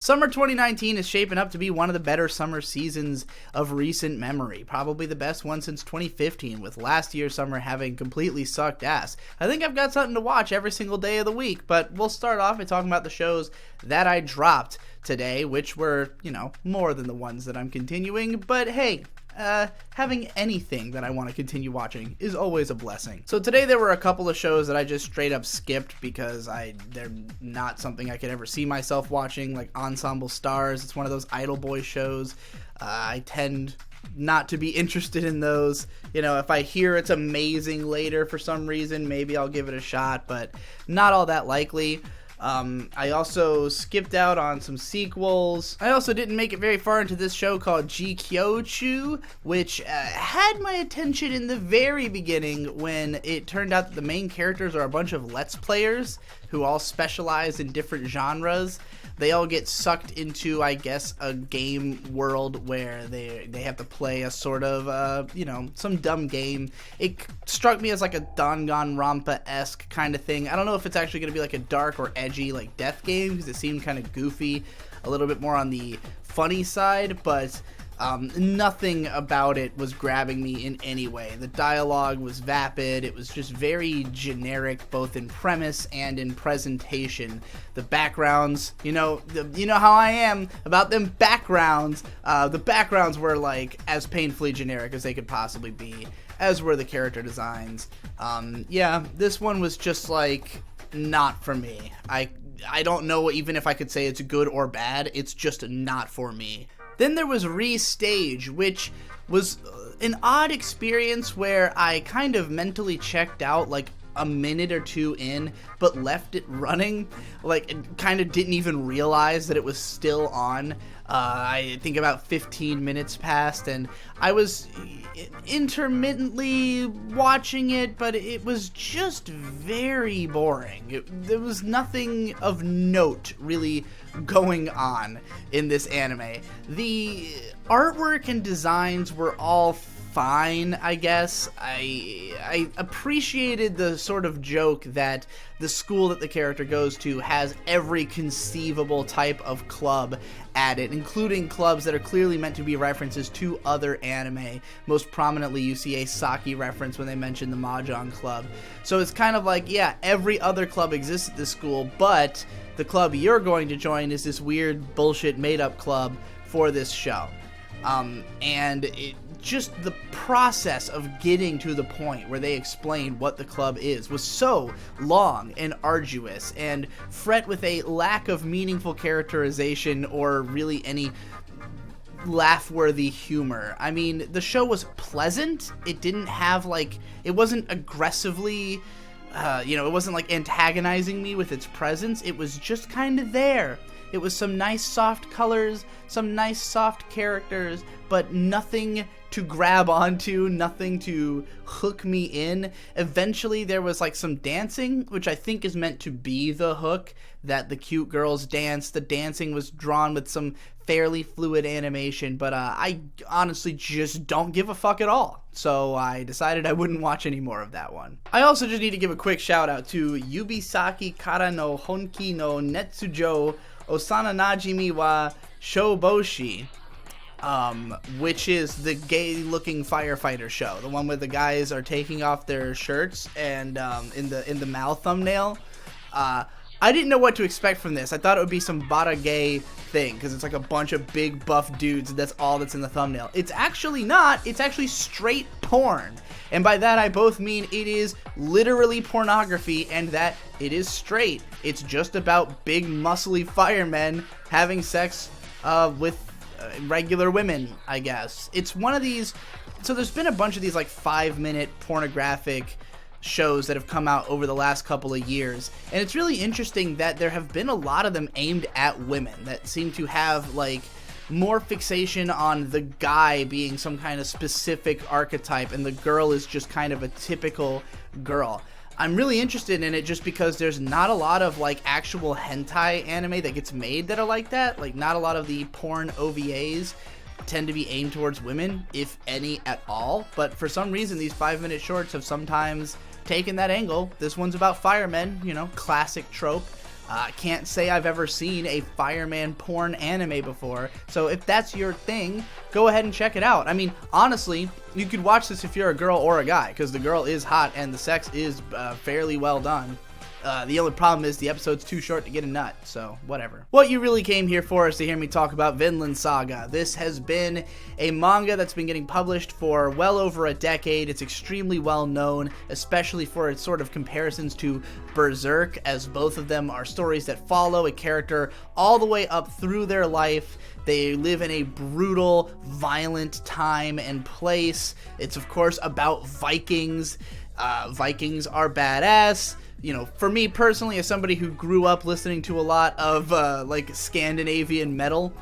Summer 2019 is shaping up to be one of the better summer seasons of recent memory. Probably the best one since 2015, with last year's summer having completely sucked ass. I think I've got something to watch every single day of the week, but we'll start off by talking about the shows that I dropped today, which were, more than the ones that I'm continuing, but hey, having anything that I want to continue watching is always a blessing. So today there were a couple of shows that I just straight up skipped because they're not something I could ever see myself watching, like Ensemble Stars. It's one of those Idol Boy shows. I tend not to be interested in those. If I hear it's amazing later for some reason, maybe I'll give it a shot, but not all that likely. I also skipped out on some sequels. I also didn't make it very far into this show called Jikyochu, which had my attention in the very beginning when it turned out that the main characters are a bunch of Let's Players who all specialize in different genres. They all get sucked into, I guess, a game world where they have to play a sort of, some dumb game. It struck me as like a Danganronpa-esque kind of thing. I don't know if it's actually going to be like a dark or edgy like death game, because it seemed kind of goofy, a little bit more on the funny side, but nothing about it was grabbing me in any way. The dialogue was vapid. It was just very generic, both in premise and in presentation. The backgrounds, you know how I am about them backgrounds. The backgrounds were like as painfully generic as they could possibly be, as were the character designs. This one was just like not for me. I don't know even if I could say it's good or bad. It's just not for me. Then there was Restage, which was an odd experience where I kind of mentally checked out like a minute or two in, but left it running, like kind of didn't even realize that it was still on. I think about 15 minutes passed, and I was intermittently watching it, but it was just very boring. There was nothing of note really going on in this anime. The artwork and designs were all fine, I guess. I appreciated the sort of joke that the school that the character goes to has every conceivable type of club at it, including clubs that are clearly meant to be references to other anime. Most prominently, you see a Saki reference when they mention the Mahjong Club. So it's kind of like, yeah, every other club exists at this school, but the club you're going to join is this weird bullshit made-up club for this show. And it just the process of getting to the point where they explain what the club is was so long and arduous and fraught with a lack of meaningful characterization or really any laugh-worthy humor. I mean, the show was pleasant. It didn't have it wasn't aggressively, it wasn't like antagonizing me with its presence. It was just kind of there. It was some nice soft colors, some nice soft characters, but nothing to grab onto, nothing to hook me in. Eventually there was some dancing, which I think is meant to be the hook, that the cute girls dance. The dancing was drawn with some fairly fluid animation, but I honestly just don't give a fuck at all. So I decided I wouldn't watch any more of that one. I also just need to give a quick shout out to Yubisaki Kara no Honki no Netsujo Osana Najimi wa Shoboshi, which is the gay-looking firefighter show, the one where the guys are taking off their shirts and in the mouth thumbnail. I didn't know what to expect from this. I thought it would be some bada gay thing, because it's like a bunch of big buff dudes, and that's all that's in the thumbnail. It's actually not. It's actually straight porn. And by that I both mean it is literally pornography and that it is straight. It's just about big muscly firemen having sex with regular women, I guess. It's one of these, so there's been a bunch of these 5-minute pornographic shows that have come out over the last couple of years, and it's really interesting that there have been a lot of them aimed at women that seem to have more fixation on the guy being some kind of specific archetype and the girl is just kind of a typical girl. I'm really interested in it just because there's not a lot of actual hentai anime that gets made that are like that. Not a lot of the porn OVAs tend to be aimed towards women, if any at all, but for some reason these 5-minute shorts have sometimes taken that angle. This one's about firemen, classic trope. Can't say I've ever seen a fireman porn anime before, so if that's your thing, go ahead and check it out. I mean, honestly, you could watch this if you're a girl or a guy, because the girl is hot and the sex is fairly well done. The only problem is the episode's too short to get a nut, so whatever. What you really came here for is to hear me talk about Vinland Saga. This has been a manga that's been getting published for well over a decade. It's extremely well known, especially for its sort of comparisons to Berserk, as both of them are stories that follow a character all the way up through their life. They live in a brutal, violent time and place. It's, of course, about Vikings. Vikings are badass. You know, for me personally, as somebody who grew up listening to a lot of, like, Scandinavian metal,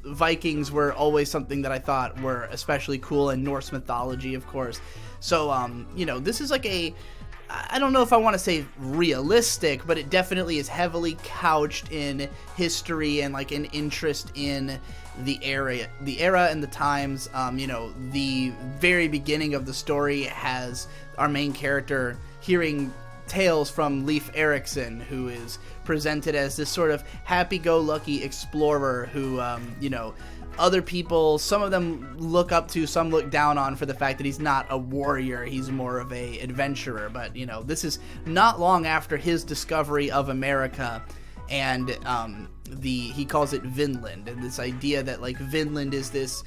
Vikings were always something that I thought were especially cool, and Norse mythology, of course. So, you know, this is like I don't know if I want to say realistic, but it definitely is heavily couched in history and, like, an interest in the era and the times. You know, the very beginning of the story has our main character hearing tales from Leif Erikson, who is presented as this sort of happy-go-lucky explorer who, you know, other people, some of them look up to, some look down on for the fact that he's not a warrior, he's more of a adventurer. But, you know, this is not long after his discovery of America, and he calls it Vinland, and this idea that, like, Vinland is this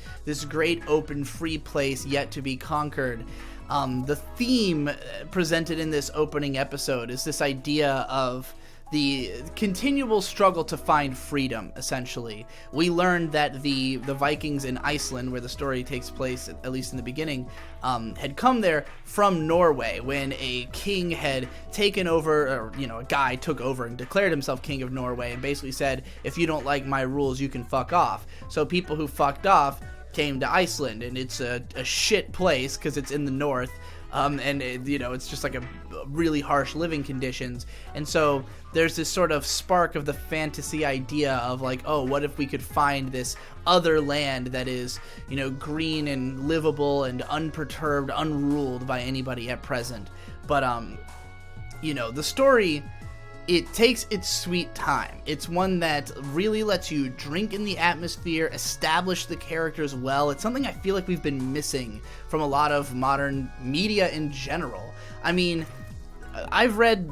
great open free place yet to be conquered. The theme presented in this opening episode is this idea of the continual struggle to find freedom, essentially. We learned that the Vikings in Iceland, where the story takes place, at least in the beginning, had come there from Norway when a king had taken over, or, you know, a guy took over and declared himself king of Norway and basically said, if you don't like my rules, you can fuck off. So people who fucked off came to Iceland, and it's a shit place because it's in the north, and you know, it's just like a really harsh living conditions. And so there's this sort of spark of the fantasy idea of, like, oh, what if we could find this other land that is, you know, green and livable and unperturbed, unruled by anybody at present. But you know, the story, it takes its sweet time. It's one that really lets you drink in the atmosphere, establish the characters well. It's something I feel like we've been missing from a lot of modern media in general. I mean, I've read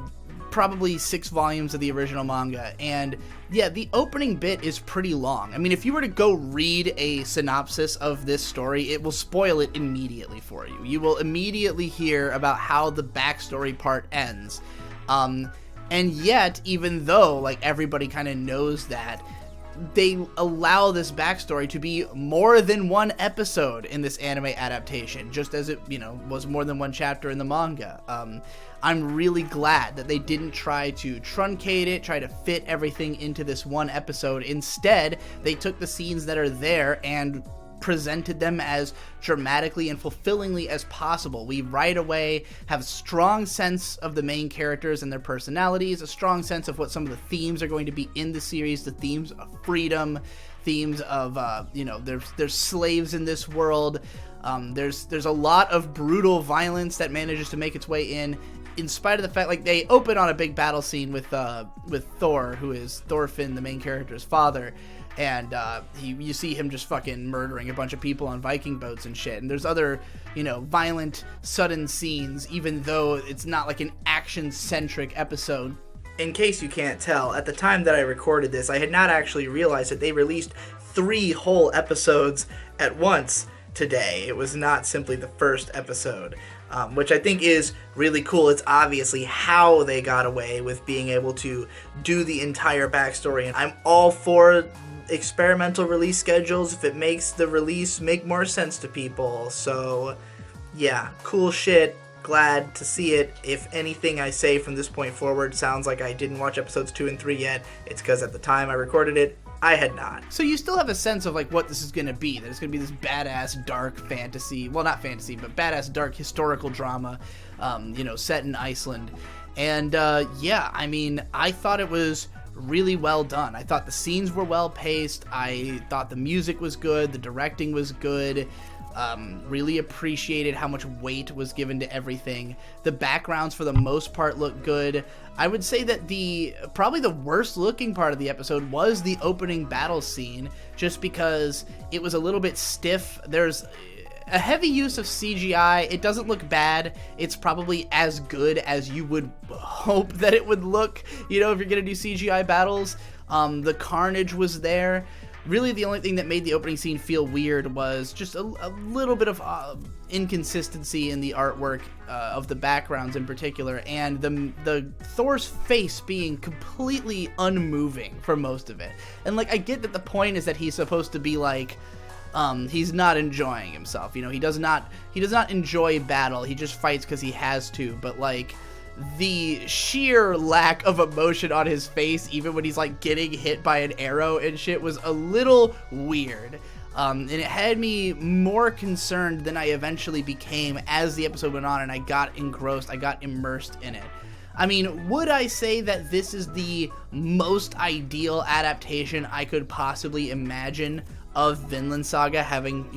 probably 6 volumes of the original manga, and yeah, the opening bit is pretty long. I mean, if you were to go read a synopsis of this story, it will spoil it immediately for you. You will immediately hear about how the backstory part ends. And yet, even though, like, everybody kind of knows that, they allow this backstory to be more than one episode in this anime adaptation, just as it, you know, was more than one chapter in the manga. I'm really glad that they didn't try to truncate it, try to fit everything into this one episode. Instead, they took the scenes that are there and presented them as dramatically and fulfillingly as possible. We right away have a strong sense of the main characters and their personalities, a strong sense of what some of the themes are going to be in the series, the themes of freedom, themes of, you know, there's slaves in this world. There's a lot of brutal violence that manages to make its way in spite of the fact, like, they open on a big battle scene with Thor, who is Thorfinn, the main character's father. And you see him just fucking murdering a bunch of people on Viking boats and shit. And there's other, you know, violent, sudden scenes, even though it's not like an action-centric episode. In case you can't tell, at the time that I recorded this, I had not actually realized that they released 3 whole episodes at once today. It was not simply the first episode, which I think is really cool. It's obviously how they got away with being able to do the entire backstory. And I'm all for experimental release schedules if it makes the release make more sense to people. So yeah, cool shit. Glad to see it. If anything I say from this point forward sounds like I didn't watch episodes 2 and 3 yet, it's because at the time I recorded it, I had not. So you still have a sense of, like, what this is going to be. That it's going to be this badass dark fantasy, well, not fantasy, but badass dark historical drama, you know, set in Iceland. And yeah, I mean, I thought it was really well done. I thought the scenes were well paced. I thought the music was good. The directing was good. Really appreciated how much weight was given to everything. The backgrounds for the most part look good. I would say that probably the worst looking part of the episode was the opening battle scene, just because it was a little bit stiff. There's a heavy use of CGI. It doesn't look bad. It's probably as good as you would hope that it would look, if you're gonna do CGI battles. The carnage was there. Really, the only thing that made the opening scene feel weird was just a little bit of inconsistency in the artwork of the backgrounds in particular, and the Thor's face being completely unmoving for most of it. And I get that the point is that he's supposed to be he's not enjoying himself. He does not enjoy battle. He just fights because he has to. But the sheer lack of emotion on his face, even when he's getting hit by an arrow and shit, was a little weird. And it had me more concerned than I eventually became as the episode went on, and I got engrossed, I got immersed in it. I mean, would I say that this is the most ideal adaptation I could possibly imagine of Vinland Saga, having,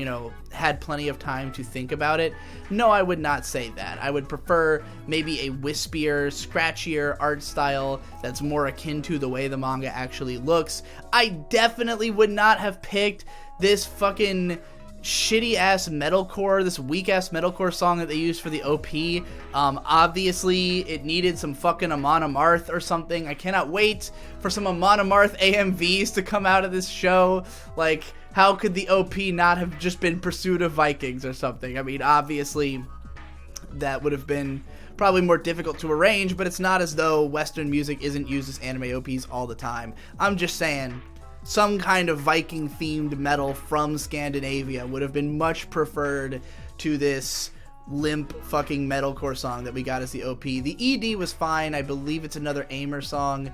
had plenty of time to think about it? No, I would not say that. I would prefer maybe a wispier, scratchier art style that's more akin to the way the manga actually looks. I definitely would not have picked this fucking shitty-ass metalcore, this weak-ass metalcore song that they used for the OP. Obviously, it needed some fucking Amon Amarth or something. I cannot wait for some Amon Amarth AMVs to come out of this show. How could the OP not have just been Pursuit of Vikings or something? I mean, obviously, that would have been probably more difficult to arrange, but it's not as though Western music isn't used as anime OPs all the time. I'm just saying, some kind of Viking-themed metal from Scandinavia would have been much preferred to this limp fucking metalcore song that we got as the OP. The ED was fine. I believe it's another Aimer song,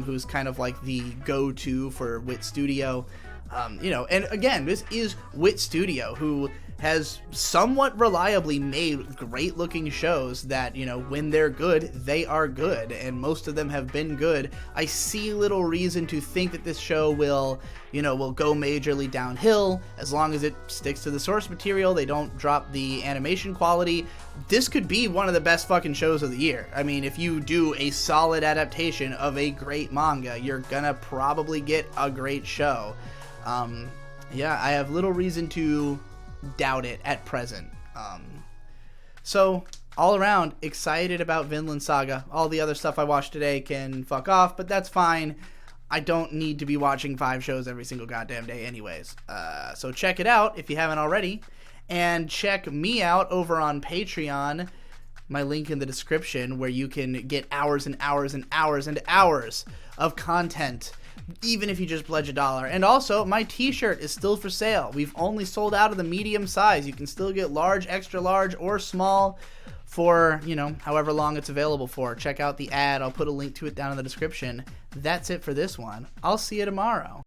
who's kind of the go-to for Wit Studio. And again, this is Wit Studio, who has somewhat reliably made great looking shows that, when they're good, they are good, and most of them have been good. I see little reason to think that this show will go majorly downhill as long as it sticks to the source material. They don't drop the animation quality. This could be one of the best fucking shows of the year. I mean, if you do a solid adaptation of a great manga, you're gonna probably get a great show. Yeah, I have little reason to doubt it at present. So, all around, excited about Vinland Saga. All the other stuff I watched today can fuck off, but that's fine. I don't need to be watching 5 shows every single goddamn day anyways. So check it out if you haven't already. And check me out over on Patreon. My link in the description, where you can get hours and hours and hours and hours of content, even if you just pledge $1. And also, my t-shirt is still for sale. We've only sold out of the medium size. You can still get large, extra large, or small for, however long it's available for. Check out the ad. I'll put a link to it down in the description. That's it for this one. I'll see you tomorrow.